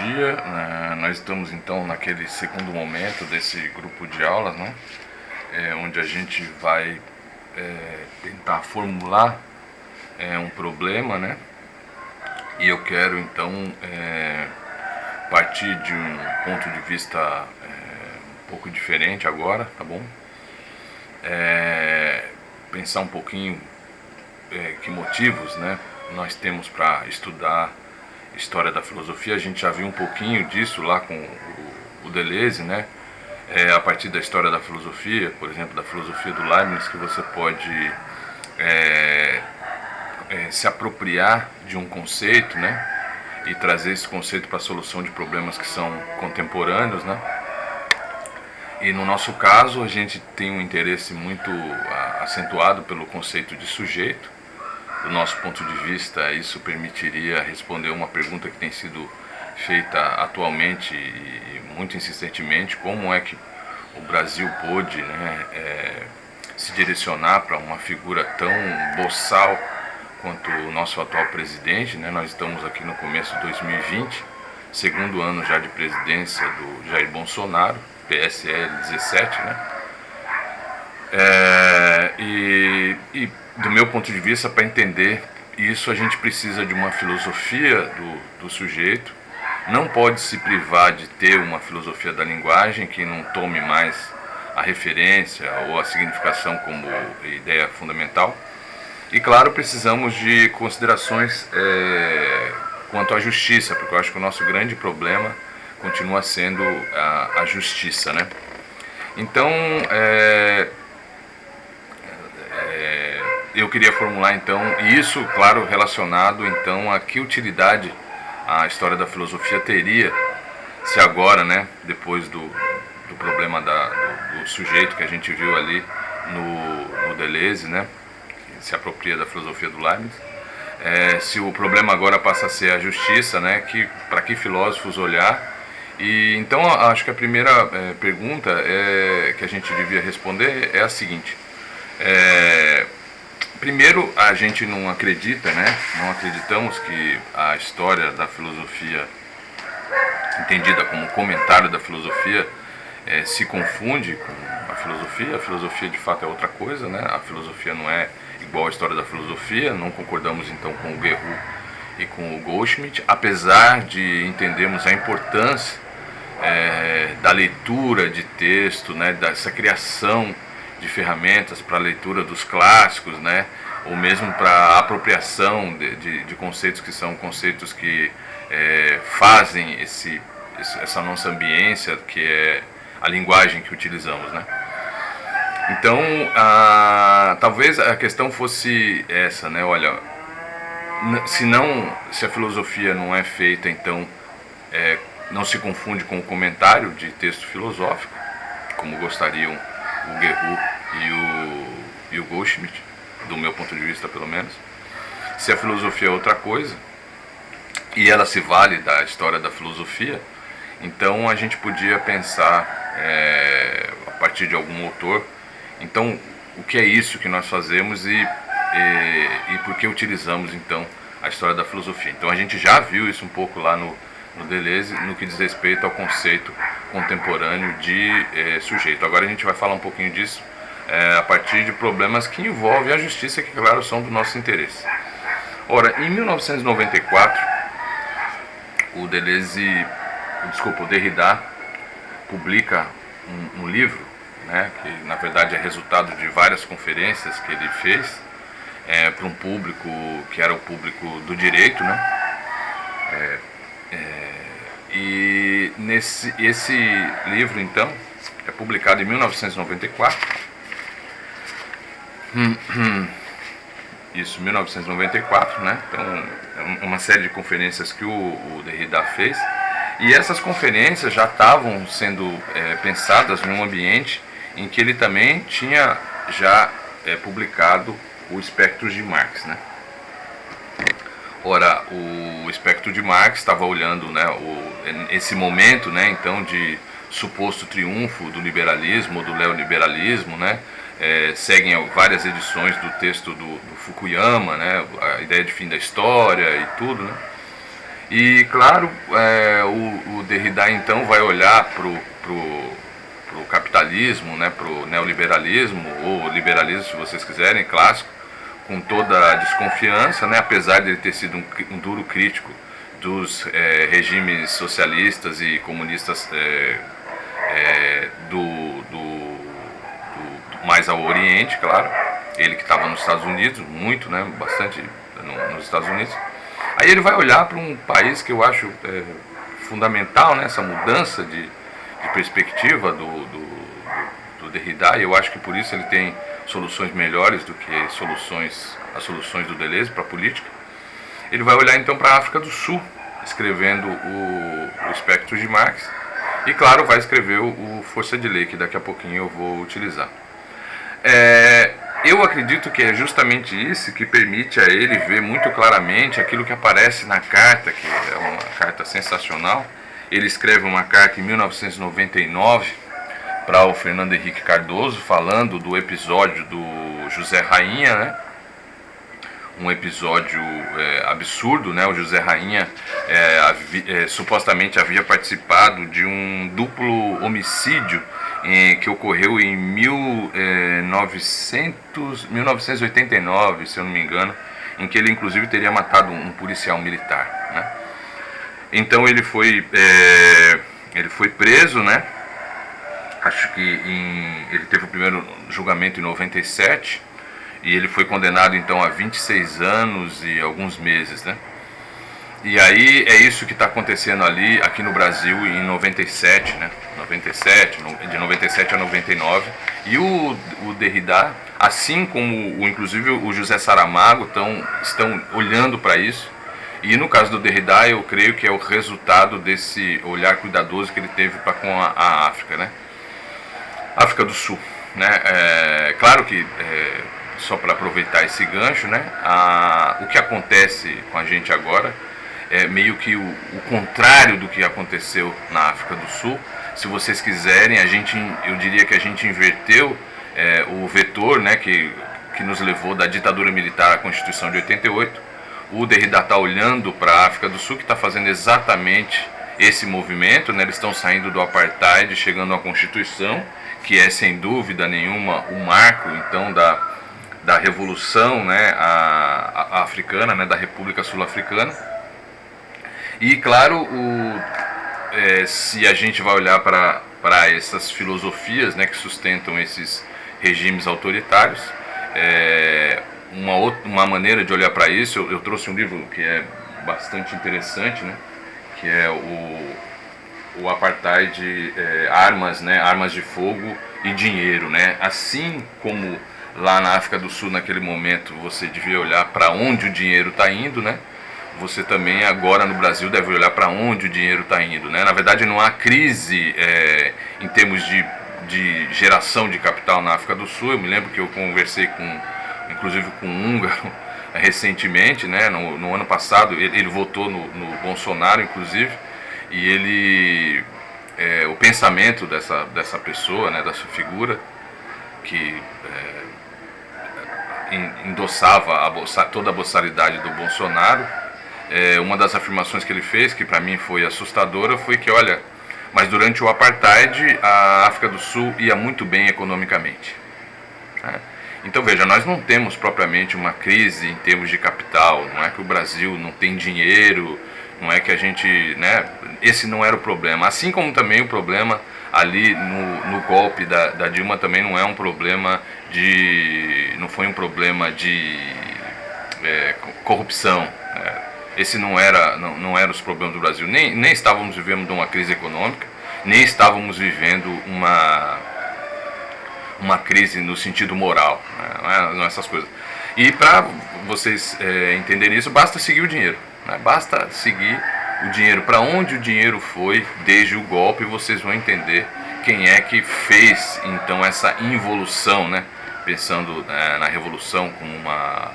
dia. Nós estamos então naquele segundo momento desse grupo de aulas, né? Onde a gente vai tentar formular um problema, né? E eu quero então partir de um ponto de vista um pouco diferente agora, tá bom? Pensar um pouquinho que motivos, né, nós temos para estudar história da filosofia. A gente já viu um pouquinho disso lá com o Deleuze, né? A partir da história da filosofia, por exemplo, da filosofia do Leibniz, que você pode se apropriar de um conceito, né, e trazer esse conceito para a solução de problemas que são contemporâneos, né? E no nosso caso, a gente tem um interesse muito acentuado pelo conceito de sujeito. Do nosso ponto de vista, isso permitiria responder uma pergunta que tem sido feita atualmente e muito insistentemente: como é que o Brasil pôde, né, se direcionar para uma figura tão boçal quanto o nosso atual presidente, né? Nós estamos aqui no começo de 2020, segundo ano já de presidência do Jair Bolsonaro, PSL 17, né? E do meu ponto de vista, para entender isso, a gente precisa de uma filosofia do sujeito. Não pode se privar de ter uma filosofia da linguagem que não tome mais a referência ou a significação como ideia fundamental. E claro, precisamos de considerações quanto à justiça, porque eu acho que o nosso grande problema continua sendo a justiça, né? Então, eu queria formular então isso, claro, relacionado então a que utilidade a história da filosofia teria se agora, né, depois do problema do sujeito que a gente viu ali no Deleuze, né, que se apropria da filosofia do Leibniz, se o problema agora passa a ser a justiça, né, para que filósofos olhar. E então acho que a primeira pergunta que a gente devia responder é a seguinte: primeiro, a gente não acredita, né? Não acreditamos que a história da filosofia, entendida como comentário da filosofia, se confunde com a filosofia. A filosofia de fato é outra coisa, né? A filosofia não é igual à história da filosofia. Não concordamos então com o Guerrero e com o Goldschmidt, apesar de entendermos a importância da leitura de texto, né? Dessa criação de ferramentas para a leitura dos clássicos, né? Ou mesmo para a apropriação de conceitos que são conceitos que fazem essa nossa ambiência, que é a linguagem que utilizamos, né? Então, talvez a questão fosse essa, né? Olha, se a filosofia não é feita, então não se confunde com o comentário de texto filosófico, como gostariam o Guerrero e o Goldschmidt, do meu ponto de vista pelo menos. Se a filosofia é outra coisa e ela se vale da história da filosofia, então a gente podia pensar a partir de algum autor, então o que é isso que nós fazemos e por que utilizamos então a história da filosofia. Então a gente já viu isso um pouco lá no Deleuze, no que diz respeito ao conceito contemporâneo de sujeito. Agora a gente vai falar um pouquinho disso a partir de problemas que envolvem a justiça, que claro são do nosso interesse. Ora, em 1994, o Derrida publica um livro, né, que na verdade é resultado de várias conferências que ele fez para um público que era o público do direito, né? E esse livro então é publicado em 1994. Isso, 1994, né? Então, uma série de conferências que o Derrida fez. E essas conferências já estavam sendo pensadas num ambiente em que ele também tinha já publicado o Espectro de Marx, né? Ora, o Espectro de Marx estava olhando, né, esse momento, né, então, de suposto triunfo do liberalismo, do neoliberalismo, né? Seguem várias edições do texto do Fukuyama, né, a ideia de fim da história e tudo, né? E claro, o Derrida então vai olhar pro capitalismo, né, pro neoliberalismo, ou liberalismo, se vocês quiserem, clássico, com toda a desconfiança, né, apesar de ele ter sido um duro crítico dos regimes socialistas e comunistas mais ao Oriente, claro. Ele que estava nos Estados Unidos, muito, né, bastante nos Estados Unidos. Aí ele vai olhar para um país que eu acho fundamental, né, essa mudança de perspectiva do Derrida, e eu acho que por isso ele tem soluções melhores do que as soluções do Deleuze para a política. Ele vai olhar então para a África do Sul, escrevendo o Espectro de Marx, e claro, vai escrever o Força de Lei, que daqui a pouquinho eu vou utilizar. Eu acredito que é justamente isso que permite a ele ver muito claramente aquilo que aparece na carta, que é uma carta sensacional. Ele escreve uma carta em 1999 para o Fernando Henrique Cardoso, falando do episódio do José Rainha, né? Um episódio absurdo, né? O José Rainha supostamente havia participado de um duplo homicídio que ocorreu em 1989, se eu não me engano, em que ele inclusive teria matado um policial militar, né? Então ele foi preso, né? Acho que ele teve o primeiro julgamento em 97 e ele foi condenado então a 26 anos e alguns meses, né? E aí é isso que está acontecendo ali aqui no Brasil em 97, né? De 97 a 99. E o Derrida, assim como inclusive o José Saramago, estão olhando para isso. E no caso do Derrida, eu creio que é o resultado desse olhar cuidadoso que ele teve para com a África, né? África do Sul, né? Claro que só para aproveitar esse gancho, né? O que acontece com a gente agora é meio que o contrário do que aconteceu na África do Sul. Se vocês quiserem, eu diria que a gente inverteu o vetor, né, que nos levou da ditadura militar à Constituição de 88. O Derrida está olhando para a África do Sul, que está fazendo exatamente esse movimento, né? Eles estão saindo do apartheid, chegando à Constituição, que é sem dúvida nenhuma o marco então da revolução, né, a africana, né, da República Sul-Africana. E claro, se a gente vai olhar para essas filosofias, né, que sustentam esses regimes autoritários, uma maneira de olhar para isso, eu trouxe um livro que é bastante interessante, né, que é o Apartheid, armas, né, armas de fogo e dinheiro, né. Assim como lá na África do Sul naquele momento você devia olhar para onde o dinheiro está indo, né, você também agora no Brasil deve olhar para onde o dinheiro está indo, né. Na verdade não há crise em termos de geração de capital na África do Sul. Eu me lembro que eu conversei inclusive com um húngaro recentemente, né, no ano passado. Ele votou no Bolsonaro, inclusive, e o pensamento dessa pessoa, né, dessa figura que endossava toda a boçalidade do Bolsonaro, uma das afirmações que ele fez, que para mim foi assustadora, foi que, olha, mas durante o Apartheid a África do Sul ia muito bem economicamente, né? Então veja, nós não temos propriamente uma crise em termos de capital, não é que o Brasil não tem dinheiro, não é que a gente, né, esse não era o problema. Assim como também o problema ali no golpe da Dilma também não é um problema não foi um problema de corrupção, né? Esse não era os problemas do Brasil, nem estávamos vivendo uma crise econômica, nem estávamos vivendo uma crise no sentido moral, né? Não é essas coisas. E para vocês entenderem isso, basta seguir o dinheiro, né? Basta seguir o dinheiro. Para onde o dinheiro foi desde o golpe, vocês vão entender quem é que fez então essa involução, né? Pensando na revolução como uma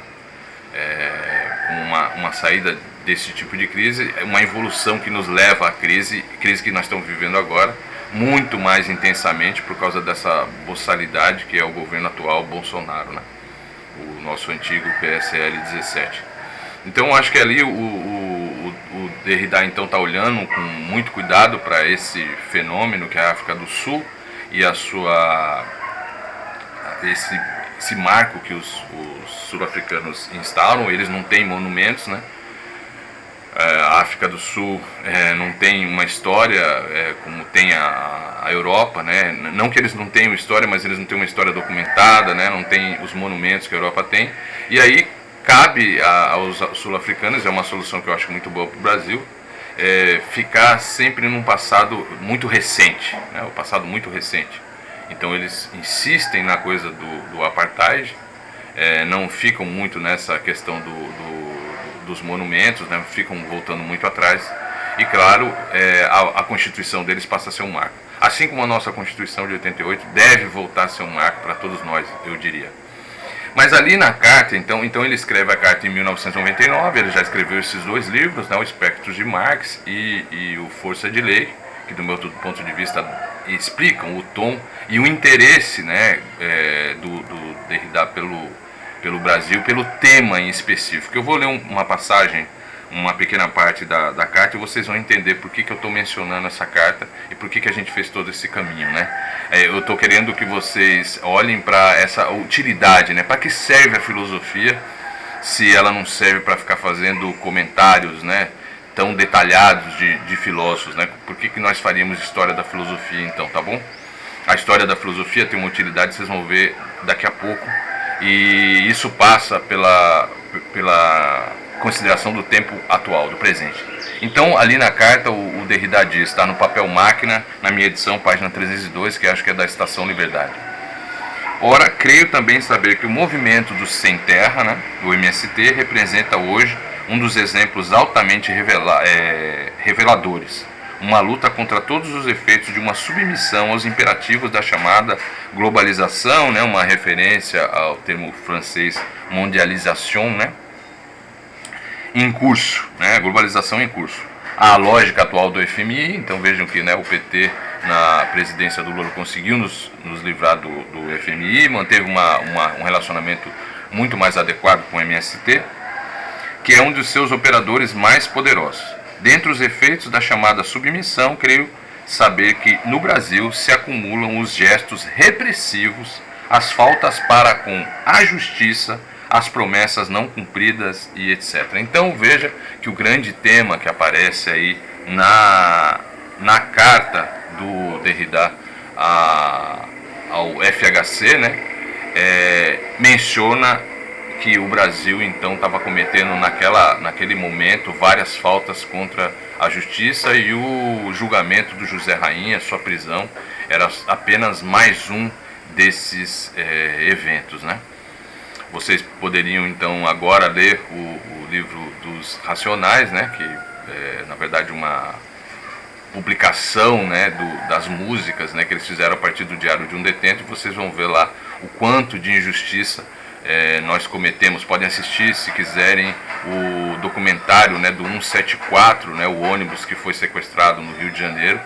saída desse tipo de crise, uma evolução que nos leva à crise que nós estamos vivendo agora, muito mais intensamente por causa dessa boçalidade que é o governo atual Bolsonaro, né? O nosso antigo PSL 17. Então acho que ali o Derrida então está olhando com muito cuidado para esse fenômeno que é a África do Sul e esse marco que os sul-africanos instauram. Eles não têm monumentos, né? A África do Sul não tem uma história como tem a Europa, né? Não que eles não tenham história, mas eles não têm uma história documentada, né? Não tem os monumentos que a Europa tem. E aí cabe aos sul-africanos, é uma solução que eu acho muito boa para o Brasil, ficar sempre num passado muito recente, né? O passado muito recente. Então eles insistem na coisa do apartheid, não ficam muito nessa questão dos monumentos, né? Ficam voltando muito atrás. E claro, a Constituição deles passa a ser um marco. Assim como a nossa Constituição de 88 deve voltar a ser um marco para todos nós, eu diria. Mas ali na carta, então ele escreve a carta em 1999, ele já escreveu esses dois livros, né, o Espectros de Marx e o Força de Lei, que do meu ponto de vista explicam o tom e o interesse, né, do Derrida pelo Brasil, pelo tema em específico. Eu vou ler uma passagem, uma pequena parte da carta, e vocês vão entender por que eu estou mencionando essa carta e por que a gente fez todo esse caminho, né? Eu estou querendo que vocês olhem para essa utilidade, né? Para que serve a filosofia se ela não serve para ficar fazendo comentários, né, tão detalhados de filósofos, né? Por que nós faríamos história da filosofia então, tá bom? A história da filosofia tem uma utilidade, vocês vão ver daqui a pouco, e isso passa pela consideração do tempo atual, do presente. Então, ali na carta, o Derrida diz, está no papel máquina, na minha edição, página 302, que acho que é da Estação Liberdade. Ora, creio também saber que o movimento do Sem Terra, né, do MST, representa hoje um dos exemplos altamente reveladores. Uma luta contra todos os efeitos de uma submissão aos imperativos da chamada globalização, né, uma referência ao termo francês mondialisation, né, em curso, né, globalização em curso. A lógica atual do FMI, então vejam que, né, o PT na presidência do Lula conseguiu nos livrar do FMI, manteve um relacionamento muito mais adequado com o MST, que é um dos seus operadores mais poderosos. Dentre os efeitos da chamada submissão, creio saber que no Brasil se acumulam os gestos repressivos, as faltas para com a justiça, as promessas não cumpridas e etc. Então veja que o grande tema que aparece aí na carta do Derrida ao FHC, né, menciona que o Brasil então estava cometendo naquele momento várias faltas contra a justiça, e o julgamento do José Rainha, sua prisão, era apenas mais um desses eventos, né? Vocês poderiam então agora ler o livro dos Racionais, né, que na verdade uma publicação, né, das músicas, né, que eles fizeram a partir do Diário de um Detento, e vocês vão ver lá o quanto de injustiça nós cometemos. Podem assistir, se quiserem, o documentário, né, do 174, né, o ônibus que foi sequestrado no Rio de Janeiro,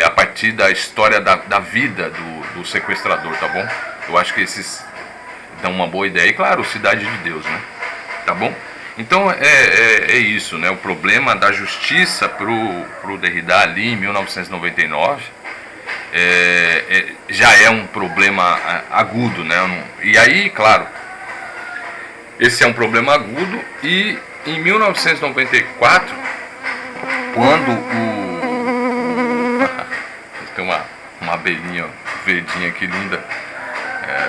a partir da história da vida do sequestrador, tá bom? Eu acho que esses dão uma boa ideia. E claro, Cidade de Deus, né? Tá bom? Então é isso, né? O problema da justiça pro Derrida ali em 1999 já é um problema agudo, né? E aí, claro, esse é um problema agudo, e em 1994, quando tem uma abelhinha verdinha aqui linda,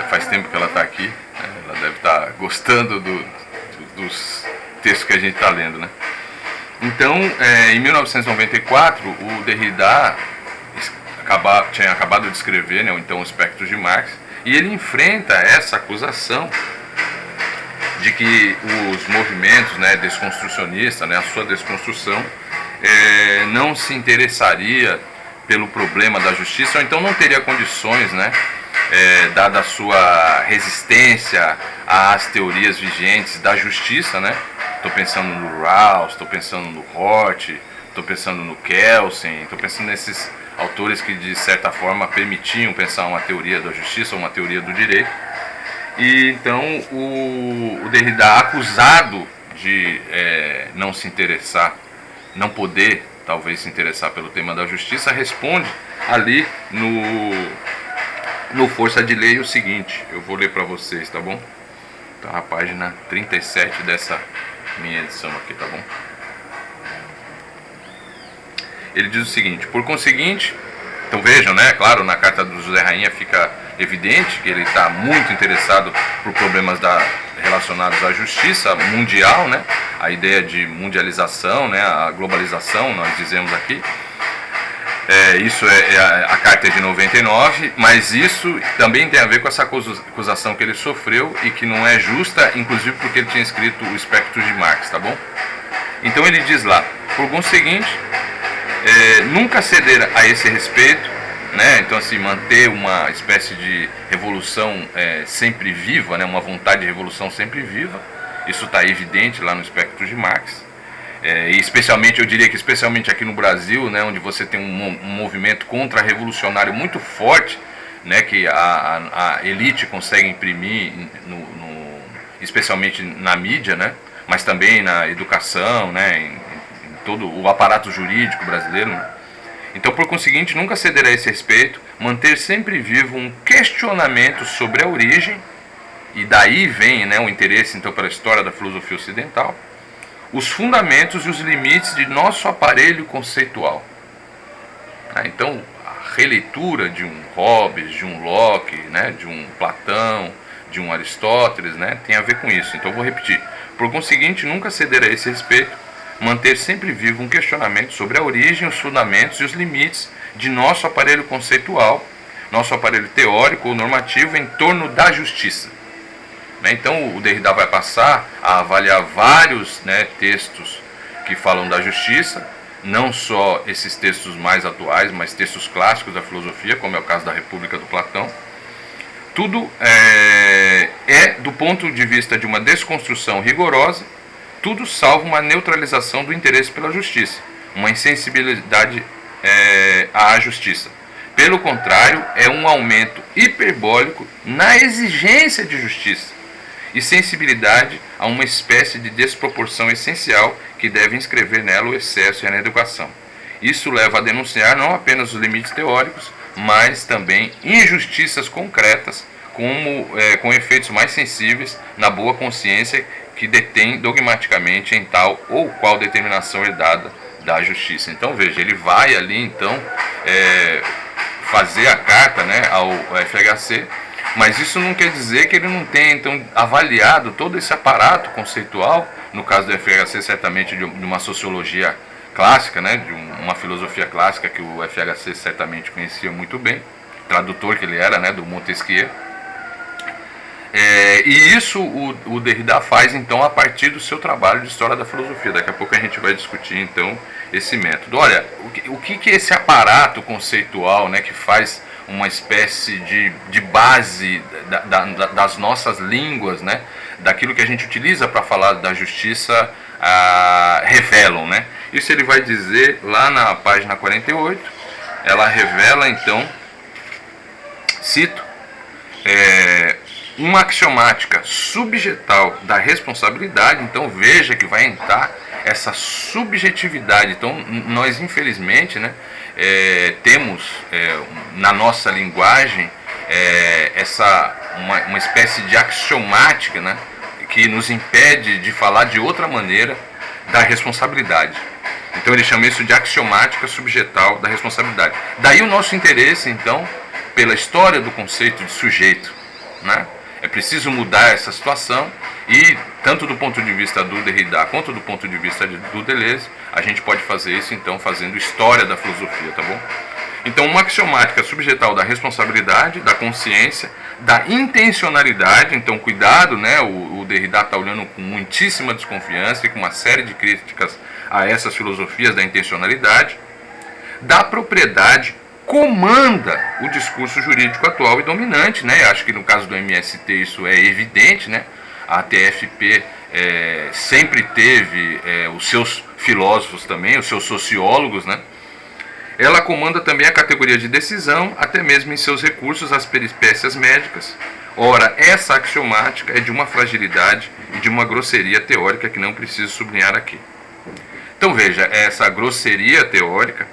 faz tempo que ela está aqui, né? Ela deve estar gostando dos textos que a gente está lendo, né? Então, em 1994, o Derrida tinha acabado de escrever, né, então, Os Espectros de Marx, e ele enfrenta essa acusação de que os movimentos, né, desconstrucionistas, né, a sua desconstrução, não se interessaria pelo problema da justiça, ou então não teria condições, né, dada a sua resistência às teorias vigentes da justiça, né? Estou pensando no Rawls, estou pensando no Hort, estou pensando no Kelsen, estou pensando nesses autores que de certa forma permitiam pensar uma teoria da justiça, uma teoria do direito. E então o Derrida, acusado de não se interessar não poder talvez se interessar pelo tema da justiça, responde ali no Força de Lei o seguinte, eu vou ler para vocês, tá bom? Tá na página 37 dessa minha edição aqui, tá bom? Ele diz o seguinte: por conseguinte, então vejam, né, claro, na carta do José Rainha fica evidente que ele está muito interessado por problemas relacionados à justiça mundial, né, a ideia de mundialização, né, a globalização, nós dizemos aqui. Isso a carta é de 99, mas isso também tem a ver com essa acusação que ele sofreu e que não é justa, inclusive porque ele tinha escrito o Espectro de Marx, tá bom? Então ele diz lá, por conseguinte, nunca ceder a esse respeito, né? Então assim, manter uma espécie de revolução sempre viva, né? Uma vontade de revolução sempre viva, isso está evidente lá no Espectro de Marx. E especialmente, eu diria que especialmente aqui no Brasil, né, onde você tem um movimento contra-revolucionário muito forte, né, que a elite consegue imprimir, especialmente na mídia, né, mas também na educação, né, em todo o aparato jurídico brasileiro. Né. Então, por conseguinte, nunca ceder a esse respeito, manter sempre vivo um questionamento sobre a origem, e daí vem, né, o interesse então pela história da filosofia ocidental, os fundamentos e os limites de nosso aparelho conceitual. Então, a releitura de um Hobbes, de um Locke, né, de um Platão, de um Aristóteles, né, tem a ver com isso. Então, eu vou repetir. Por conseguinte, nunca ceder a esse respeito, manter sempre vivo um questionamento sobre a origem, os fundamentos e os limites de nosso aparelho conceitual, nosso aparelho teórico ou normativo em torno da justiça. Então o Derrida vai passar a avaliar vários, né, textos que falam da justiça, não só esses textos mais atuais, mas textos clássicos da filosofia, como é o caso da República do Platão. Tudo do ponto de vista de uma desconstrução rigorosa, tudo salvo uma neutralização do interesse pela justiça, uma insensibilidade à justiça. Pelo contrário, é um aumento hiperbólico na exigência de justiça e sensibilidade a uma espécie de desproporção essencial que deve inscrever nela o excesso e a inadequação. Isso leva a denunciar não apenas os limites teóricos, mas também injustiças concretas, com efeitos mais sensíveis na boa consciência que detém dogmaticamente em tal ou qual determinação herdada da justiça. Então veja, ele vai ali então fazer a carta, né, ao FHC, mas isso não quer dizer que ele não tenha então avaliado todo esse aparato conceitual, no caso do FHC certamente de uma sociologia clássica, né, de uma filosofia clássica que o FHC certamente conhecia muito bem, tradutor que ele era, né, do Montesquieu. E isso o Derrida faz então a partir do seu trabalho de história da filosofia. Daqui a pouco a gente vai discutir então esse método. Olha, o que é esse aparato conceitual, né, que faz uma espécie de base das nossas línguas, né, daquilo que a gente utiliza para falar da justiça, revelam, né? Isso ele vai dizer lá na página 48, ela revela então, cito, uma axiomática subjetal da responsabilidade. Então veja que vai entrar essa subjetividade. Então nós infelizmente, né, temos na nossa linguagem uma espécie de axiomática, né, que nos impede de falar de outra maneira da responsabilidade. Então ele chama isso de axiomática subjetal da responsabilidade. Daí o nosso interesse então pela história do conceito de sujeito, né? É preciso mudar essa situação e, tanto do ponto de vista do Derrida quanto do ponto de vista do Deleuze, a gente pode fazer isso, então, fazendo história da filosofia, tá bom? Então, uma axiomática subjetal da responsabilidade, da consciência, da intencionalidade. Então, cuidado, né? O Derrida está olhando com muitíssima desconfiança e com uma série de críticas a essas filosofias da intencionalidade, da propriedade, comanda o discurso jurídico atual e dominante, né? Acho que no caso do MST isso é evidente, né? A TFP sempre teve os seus filósofos também, os seus sociólogos, né? Ela comanda também a categoria de decisão, até mesmo em seus recursos às peripécias médicas. Ora, essa axiomática é de uma fragilidade e de uma grosseria teórica que não preciso sublinhar aqui. Então veja, essa grosseria teórica,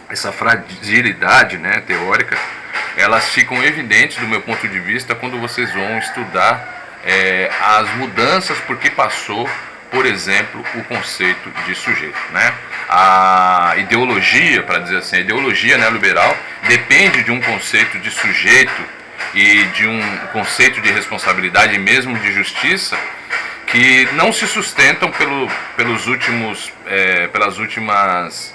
essa fragilidade, né, teórica, elas ficam evidentes do meu ponto de vista quando vocês vão estudar as mudanças por que passou, por exemplo, o conceito de sujeito, né? A ideologia, para dizer assim, a ideologia neoliberal depende de um conceito de sujeito e de um conceito de responsabilidade e mesmo de justiça que não se sustentam pelas últimas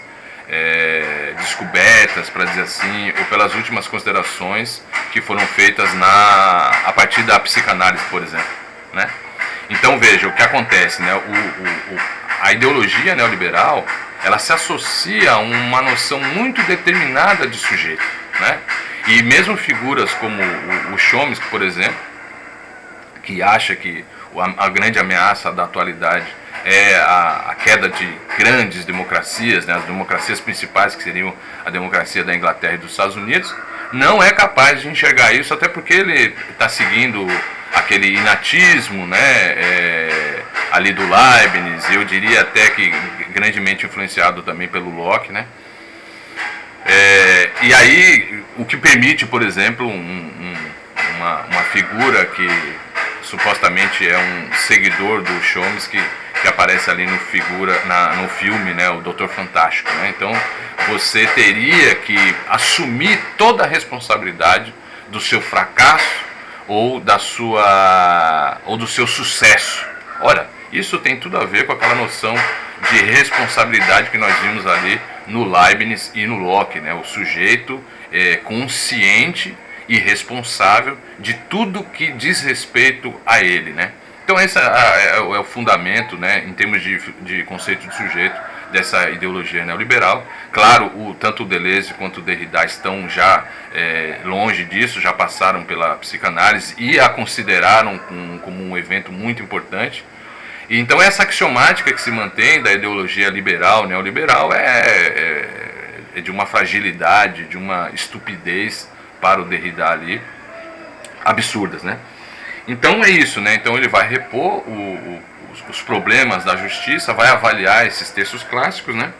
descobertas, para dizer assim, ou pelas últimas considerações que foram feitas a partir da psicanálise, por exemplo, né? Então veja o que acontece, né? A ideologia neoliberal, ela se associa a uma noção muito determinada de sujeito, né? E mesmo figuras como o Chomsky, por exemplo, que acha que a grande ameaça da atualidade é a queda de grandes democracias, né, as democracias principais, que seriam a democracia da Inglaterra e dos Estados Unidos, não é capaz de enxergar isso, até porque ele está seguindo aquele inatismo, né, ali do Leibniz, eu diria até que grandemente influenciado também pelo Locke, né? E aí, o que permite, por exemplo, uma figura que supostamente é um seguidor do Chomsky, que aparece ali no filme, né, o Doutor Fantástico, né? Então você teria que assumir toda a responsabilidade do seu fracasso ou do seu sucesso. Ora, isso tem tudo a ver com aquela noção de responsabilidade que nós vimos ali no Leibniz e no Locke, né? O sujeito consciente e responsável de tudo que diz respeito a ele, né? Então esse é o fundamento, né, em termos de conceito de sujeito dessa ideologia neoliberal. Claro, tanto o Deleuze quanto o Derrida estão já longe disso, já passaram pela psicanálise e a consideraram como um evento muito importante. E então essa axiomática que se mantém da ideologia liberal, neoliberal, é de uma fragilidade, de uma estupidez para o Derrida ali, absurdas, né? Então é isso, né? Então ele vai repor os problemas da justiça, vai avaliar esses textos clássicos, né?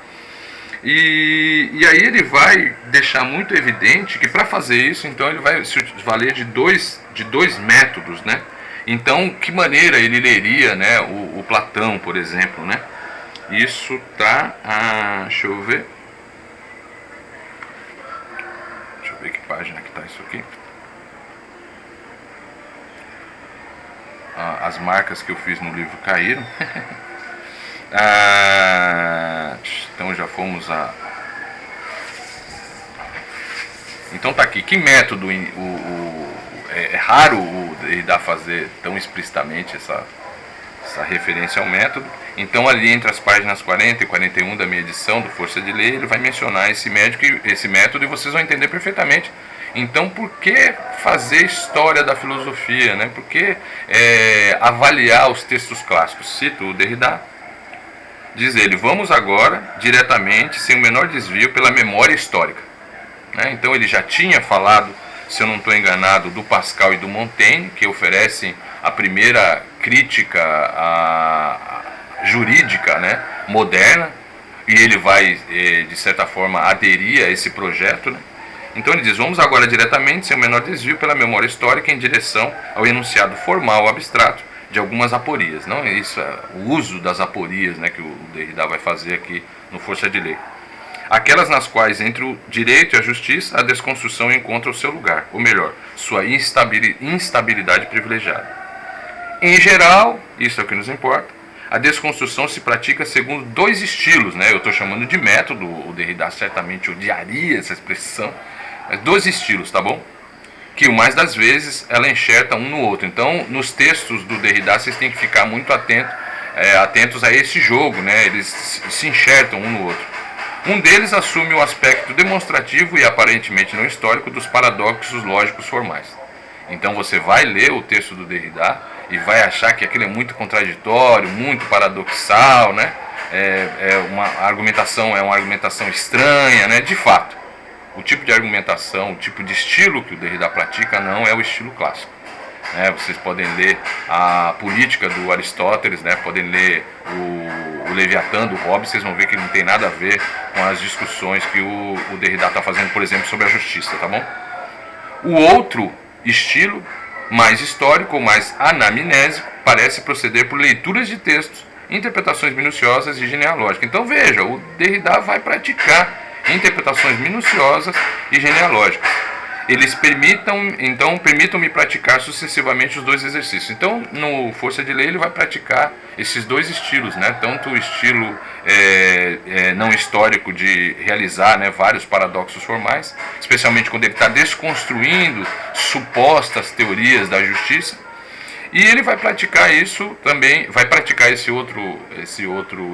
E aí ele vai deixar muito evidente que para fazer isso, então ele vai se valer de dois métodos, né? Então, que maneira ele leria, né, o Platão, por exemplo, né? Isso tá, deixa eu ver que página que tá isso aqui. As marcas que eu fiz no livro caíram. Então já fomos Então tá aqui, que método é raro o Derrida fazer tão explicitamente essa referência ao método. Então ali entre as páginas 40 e 41 da minha edição do Força de Lei, ele vai mencionar esse método e vocês vão entender perfeitamente. Então por que fazer história da filosofia, né? Por que avaliar os textos clássicos? Cito o Derrida, diz ele: vamos agora diretamente, sem o menor desvio, pela memória histórica, né? Então ele já tinha falado, se eu não estou enganado, do Pascal e do Montaigne, que oferecem a primeira crítica jurídica, né, moderna, e ele vai, de certa forma, aderir a esse projeto, né? Então ele diz: vamos agora diretamente, sem o menor desvio, pela memória histórica em direção ao enunciado formal abstrato de algumas aporias. Não é isso, o uso das aporias, né, que o Derrida vai fazer aqui no Força de Lei. Aquelas nas quais, entre o direito e a justiça, a desconstrução encontra o seu lugar, ou melhor, sua instabilidade privilegiada. Em geral, isso é o que nos importa, a desconstrução se pratica segundo dois estilos, né? Eu estou chamando de método, o Derrida certamente odiaria essa expressão, mas dois estilos, tá bom? Que o mais das vezes ela enxerta um no outro. Então, nos textos do Derrida, vocês têm que ficar muito atentos a esse jogo, né? Eles se enxertam um no outro. Um deles assume o aspecto demonstrativo e aparentemente não histórico dos paradoxos lógicos formais. Então você vai ler o texto do Derrida e vai achar que aquilo é muito contraditório, muito paradoxal, né? Uma argumentação estranha, né? De fato, o tipo de argumentação, o tipo de estilo que o Derrida pratica não é o estilo clássico. né? Vocês podem ler a Política do Aristóteles, né? Podem ler o Leviatã do Hobbes, vocês vão ver que não tem nada a ver com as discussões que o Derrida está fazendo, por exemplo, sobre a justiça, tá bom? O outro estilo, mais histórico, mais anamnésico, parece proceder por leituras de textos, interpretações minuciosas e genealógicas. Então veja, o Derrida vai praticar interpretações minuciosas e genealógicas. Eles permitam-me praticar sucessivamente os dois exercícios. Então, no Força de Lei, ele vai praticar esses dois estilos, né? Tanto o estilo não histórico de realizar, né, vários paradoxos formais, especialmente quando ele está desconstruindo supostas teorias da justiça. E ele vai praticar isso também, vai praticar esse outro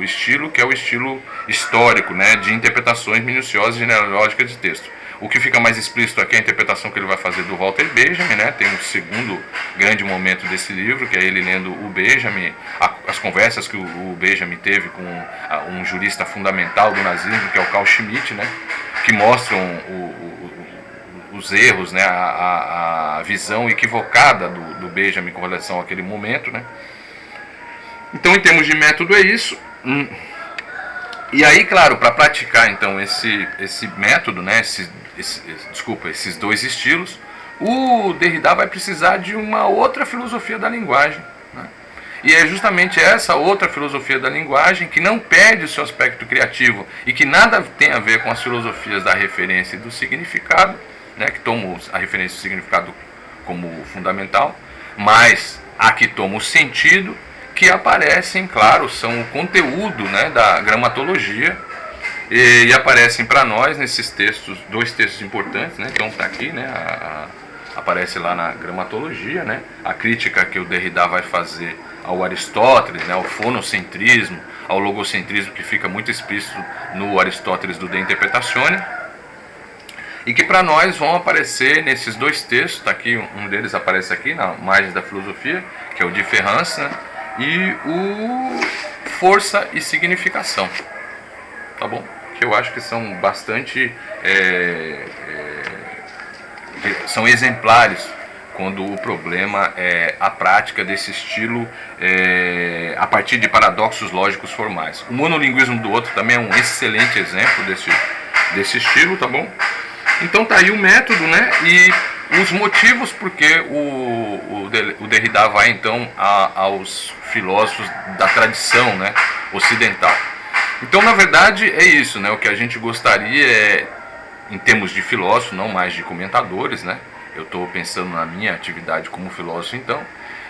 estilo, que é o estilo histórico, né, de interpretações minuciosas e genealógicas de texto. O que fica mais explícito aqui é a interpretação que ele vai fazer do Walter Benjamin, né? Tem um segundo grande momento desse livro, que é ele lendo o Benjamin, as conversas que o Benjamin teve com um jurista fundamental do nazismo, que é o Carl Schmitt, né? Que mostram os erros, né? A visão equivocada do Benjamin com relação àquele momento, né? Então, em termos de método, é isso. E aí, claro, para praticar então esse método, né, esses dois estilos, o Derrida vai precisar de uma outra filosofia da linguagem, né? E é justamente essa outra filosofia da linguagem que não perde o seu aspecto criativo e que nada tem a ver com as filosofias da referência e do significado, né, que tomam a referência e o significado como fundamental, mas a que toma o sentido, que aparecem, claro, são o conteúdo, né, da gramatologia, e aparecem para nós nesses textos, dois textos importantes, né? Então está aqui, né, aparece lá na gramatologia, né, a crítica que o Derrida vai fazer ao Aristóteles, né, ao fonocentrismo, ao logocentrismo, que fica muito explícito no Aristóteles do De Interpretatione, e que para nós vão aparecer nesses dois textos. Tá aqui, um deles aparece aqui na margem da filosofia, que é o Différance, né, e o Força e Significação, tá bom? Que eu acho que são bastante são exemplares quando o problema é a prática desse estilo a partir de paradoxos lógicos formais. O monolinguismo do outro também é um excelente exemplo desse estilo, tá bom? Então tá aí o método, né? E os motivos porque o Derrida vai então aos filósofos da tradição, né, ocidental. Então, na verdade, é isso, né? O que a gente gostaria é, em termos de filósofo, não mais de comentadores, né? Eu estou pensando na minha atividade como filósofo, então,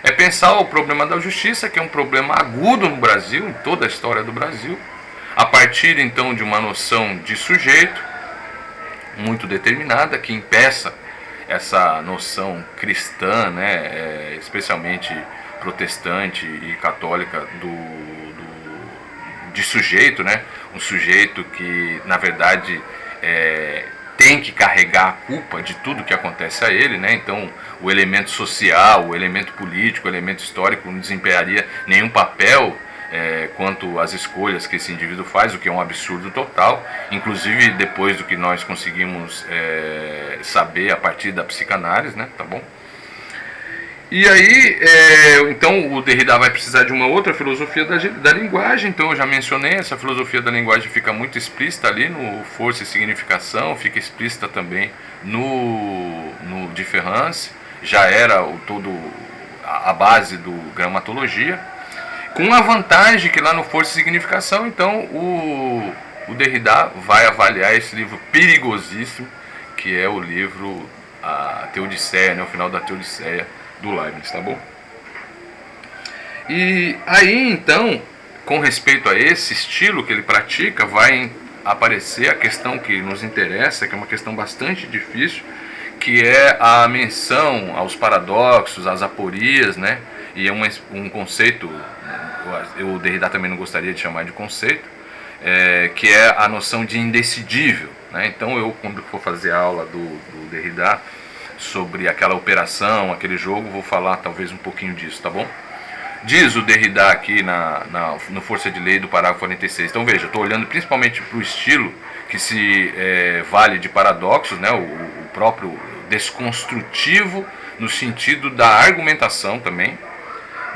é pensar o problema da justiça, que é um problema agudo no Brasil, em toda a história do Brasil, a partir então de uma noção de sujeito muito determinada, que impeça essa noção cristã, né, especialmente protestante e católica de sujeito, né, um sujeito que na verdade tem que carregar a culpa de tudo que acontece a ele, né? Então o elemento social, o elemento político, o elemento histórico não desempenharia nenhum papel quanto às escolhas que esse indivíduo faz, o que é um absurdo total, inclusive depois do que nós conseguimos saber a partir da psicanálise, né? Tá bom? E aí, então o Derrida vai precisar de uma outra filosofia da linguagem. Então eu já mencionei, essa filosofia da linguagem fica muito explícita ali no Força e Significação, fica explícita também no Différance, já era a base do Gramatologia, com a vantagem que lá no Força e Significação, então o Derrida vai avaliar esse livro perigosíssimo, que é o livro a Teodiceia, né, o final da Teodiceia do Leibniz, tá bom? E aí então, com respeito a esse estilo que ele pratica, vai aparecer a questão que nos interessa, que é uma questão bastante difícil, que é a menção aos paradoxos, às aporias, né? E é um conceito, o Derrida também não gostaria de chamar de conceito, que é a noção de indecidível, né? Então eu, quando for fazer a aula do Derrida sobre aquela operação, aquele jogo, vou falar talvez um pouquinho disso, tá bom? Diz o Derrida aqui no Força de Lei do parágrafo 46. Então veja, eu estou olhando principalmente para o estilo que se vale de paradoxos, né? O próprio desconstrutivo no sentido da argumentação também.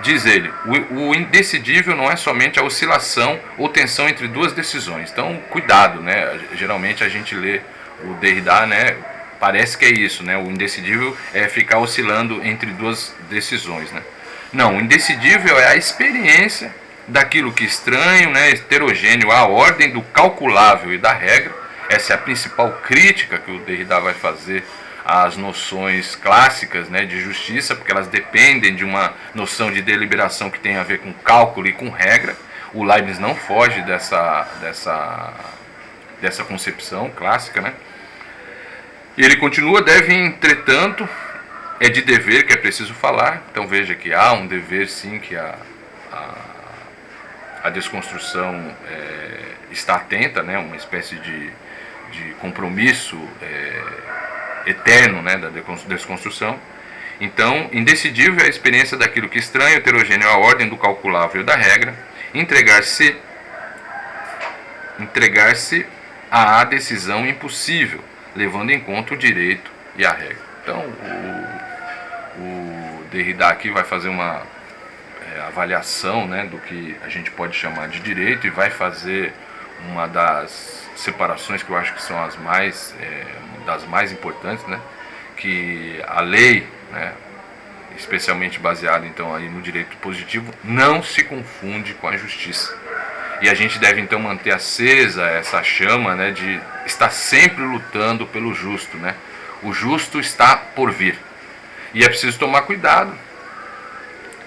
Diz ele, o indecidível não é somente a oscilação ou tensão entre duas decisões. Então, cuidado, né? Geralmente a gente lê o Derrida, né? Parece que é isso, né? O indecidível é ficar oscilando entre duas decisões, né? Não, o indecidível é a experiência daquilo que estranho, né? Heterogêneo, a ordem do calculável e da regra. Essa é a principal crítica que o Derrida vai fazer às noções clássicas, né, de justiça, porque elas dependem de uma noção de deliberação que tem a ver com cálculo e com regra. O Leibniz não foge dessa concepção clássica, né? E ele continua, deve, entretanto, é de dever que é preciso falar. Então veja que há um dever, sim, que a desconstrução está atenta, né? Uma espécie de compromisso eterno, né, da desconstrução. Então, indecidível é a experiência daquilo que estranho, heterogêneo à ordem do calculável e da regra, entregar-se à decisão impossível, levando em conta o direito e a regra. Então, o Derrida aqui vai fazer uma avaliação, né, do que a gente pode chamar de direito, e vai fazer uma das separações que eu acho que são as das mais importantes, né, que a lei, né, especialmente baseada então aí no direito positivo, não se confunde com a justiça. E a gente deve então manter acesa essa chama, né, de estar sempre lutando pelo justo, né? O justo está por vir. E é preciso tomar cuidado,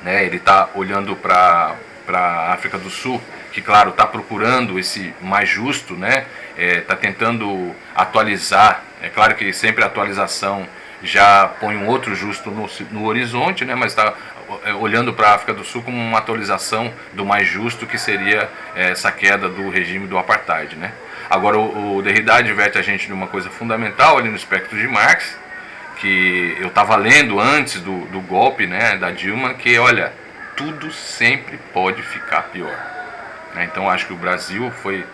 né? Ele está olhando para a África do Sul, que, claro, está procurando esse mais justo, né? Está tentando atualizar. É claro que sempre a atualização já põe um outro justo no horizonte, né? Mas está olhando para a África do Sul como uma atualização do mais justo, que seria essa queda do regime do apartheid, né? Agora, o Derrida adverte a gente de uma coisa fundamental ali no espectro de Marx, que eu estava lendo antes do golpe, né, da Dilma, que, olha, tudo sempre pode ficar pior. Então, acho que o Brasil foi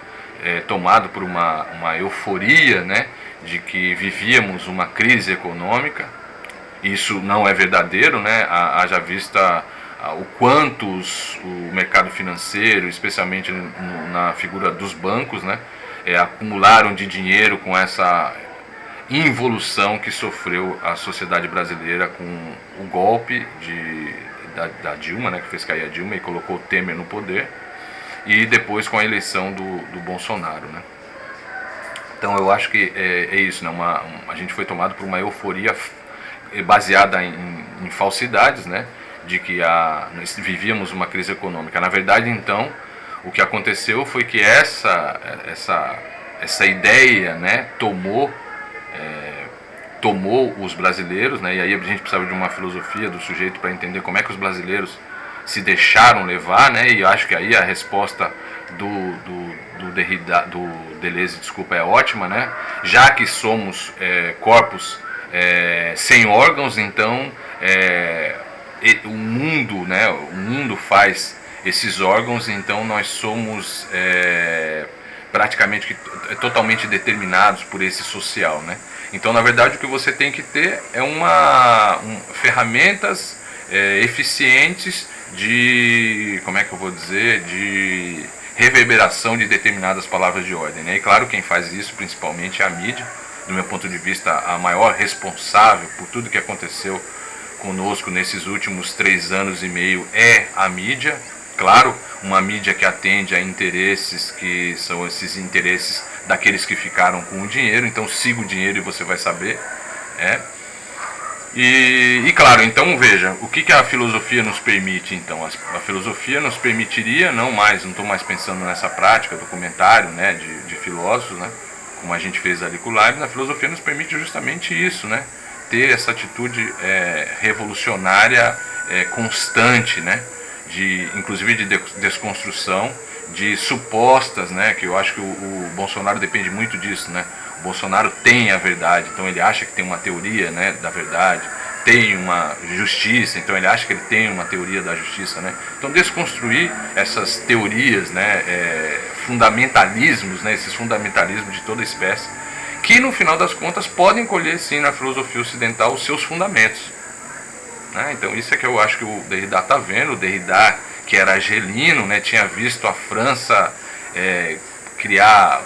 tomado por uma euforia, né, de que vivíamos uma crise econômica. Isso não é verdadeiro, né? Haja vista o quanto o mercado financeiro, especialmente na figura dos bancos, né, acumularam de dinheiro com essa involução que sofreu a sociedade brasileira com o golpe da Dilma, né, que fez cair a Dilma e colocou o Temer no poder, e depois com a eleição do Bolsonaro, né? Então eu acho que é isso, né? A gente foi tomado por uma euforia baseada em falsidades, né? De que nós vivíamos uma crise econômica. Na verdade, então, o que aconteceu foi que essa ideia, né, tomou os brasileiros, né? E aí a gente precisava de uma filosofia do sujeito para entender como é que os brasileiros se deixaram levar, né? E eu acho que aí a resposta do Deleuze, desculpa, é ótima, né? Já que somos corpos sem órgãos, então o mundo, né? O mundo faz esses órgãos, então nós somos praticamente totalmente determinados por esse social, né? Então, na verdade, o que você tem que ter é ferramentas eficientes de, como é que eu vou dizer, de reverberação de determinadas palavras de ordem, né? E claro, quem faz isso principalmente é a mídia. Do meu ponto de vista, a maior responsável por tudo que aconteceu conosco nesses últimos 3 anos e meio é a mídia. Claro, uma mídia que atende a interesses que são esses interesses daqueles que ficaram com o dinheiro. Então siga o dinheiro e você vai saber. E claro, então veja, o que a filosofia nos permite então? A filosofia nos permitiria, não estou mais pensando nessa prática do comentário, né, de filósofos, né, como a gente fez ali com o Leibniz. A filosofia nos permite justamente isso, né, ter essa atitude revolucionária constante, né, inclusive de desconstrução de supostas, né, que eu acho que o Bolsonaro depende muito disso, né. O Bolsonaro tem a verdade, então ele acha que tem uma teoria, né, da verdade, tem uma justiça, então ele acha que ele tem uma teoria da justiça, né. Então desconstruir essas teorias, né, fundamentalismos, né, esses fundamentalismos de toda espécie, que no final das contas podem colher sim na filosofia ocidental os seus fundamentos, né? Então isso é que eu acho que o Derrida está vendo. O Derrida, que era argelino, né, tinha visto a França criar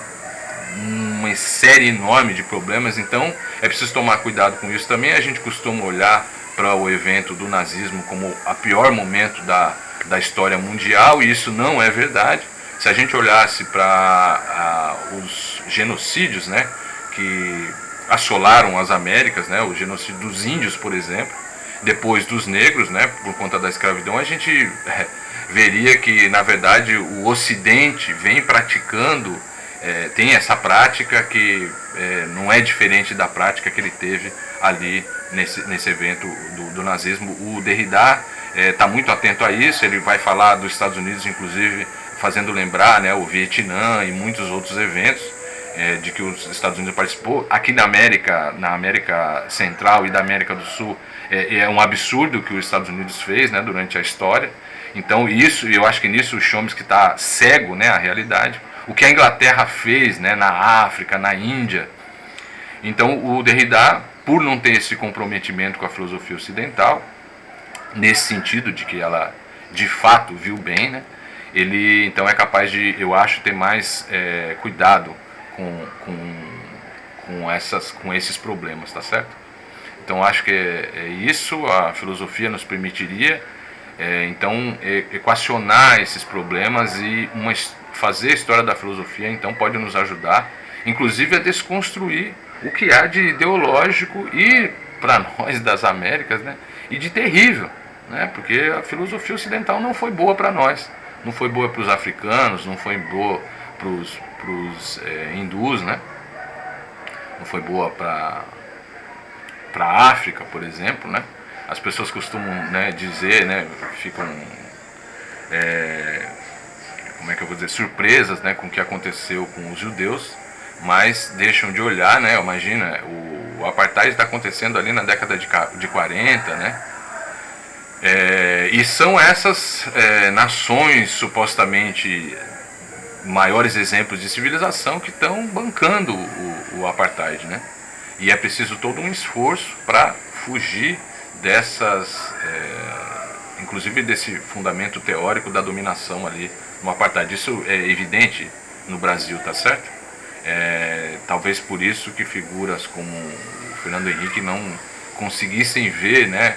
uma série enorme de problemas, então é preciso tomar cuidado com isso também. A gente costuma olhar para o evento do nazismo como o pior momento da história mundial, e isso não é verdade. Se a gente olhasse para os genocídios, né, que assolaram as Américas, né, o genocídio dos índios, por exemplo, depois dos negros, né, por conta da escravidão, a gente veria que, na verdade, o Ocidente vem praticando, tem essa prática que não é diferente da prática que ele teve ali nesse evento do nazismo. O Derrida está muito atento a isso. Ele vai falar dos Estados Unidos, inclusive fazendo lembrar, né, o Vietnã e muitos outros eventos de que os Estados Unidos participou. Aqui na América Central e da América do Sul, é um absurdo o que os Estados Unidos fez, né, durante a história. Então eu acho que nisso o Chomsky está cego, né, à realidade. O que a Inglaterra fez, né, na África, na Índia. Então o Derrida, por não ter esse comprometimento com a filosofia ocidental, nesse sentido de que ela de fato viu bem, né, ele então é capaz de, eu acho, ter mais cuidado com esses problemas, tá certo? Então acho que isso a filosofia nos permitiria então equacionar esses problemas, e fazer a história da filosofia então pode nos ajudar, inclusive, a desconstruir o que há de ideológico e, para nós das Américas, né, e de terrível, né, porque a filosofia ocidental não foi boa para nós, não foi boa para os africanos, não foi boa para os hindus, né, não foi boa para a África, por exemplo, né. As pessoas costumam, né, dizer, né, ficam, como é que eu vou dizer, surpresas, né, com o que aconteceu com os judeus, mas deixam de olhar, né, imagina, o apartheid está acontecendo ali na década de 40, né, e são essas nações supostamente maiores exemplos de civilização que estão bancando o apartheid, né, e é preciso todo um esforço para fugir dessas, inclusive desse fundamento teórico da dominação ali no apartheid. Isso é evidente no Brasil, tá certo? Talvez por isso que figuras como o Fernando Henrique não conseguissem ver, né,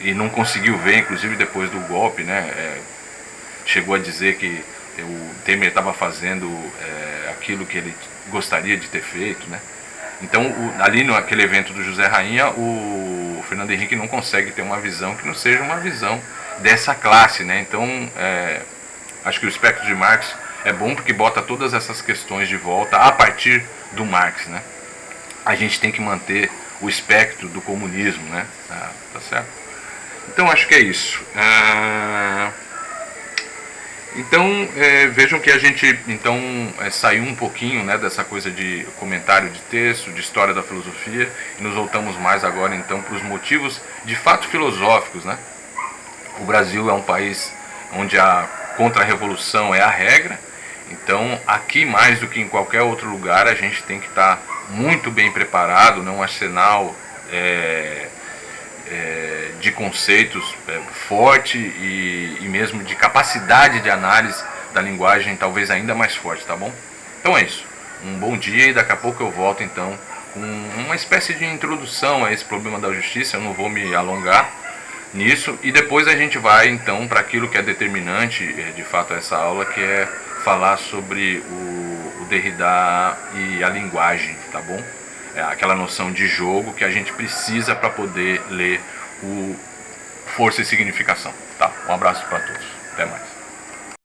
e não conseguiu ver, inclusive depois do golpe, né, chegou a dizer que o Temer estava fazendo aquilo que ele gostaria de ter feito, né. Então, ali naquele evento do José Rainha, o Fernando Henrique não consegue ter uma visão que não seja uma visão dessa classe, né? Então, acho que o espectro de Marx é bom porque bota todas essas questões de volta a partir do Marx, né? A gente tem que manter o espectro do comunismo, né? Tá certo? Então, acho que é isso. Então, vejam que a gente então saiu um pouquinho, né, dessa coisa de comentário de texto, de história da filosofia, e nos voltamos mais agora então para os motivos de fato filosóficos, né? O Brasil é um país onde a contra-revolução é a regra, então aqui mais do que em qualquer outro lugar a gente tem que estar muito bem preparado, né, um arsenal de conceitos forte e mesmo de capacidade de análise da linguagem talvez ainda mais forte, tá bom? Então é isso, um bom dia, e daqui a pouco eu volto então com uma espécie de introdução a esse problema da justiça. Eu não vou me alongar nisso, e depois a gente vai então para aquilo que é determinante de fato essa aula, que é falar sobre o Derrida e a linguagem, tá bom? Aquela noção de jogo que a gente precisa para poder ler o Força e Significação, tá? Um abraço para todos, até mais.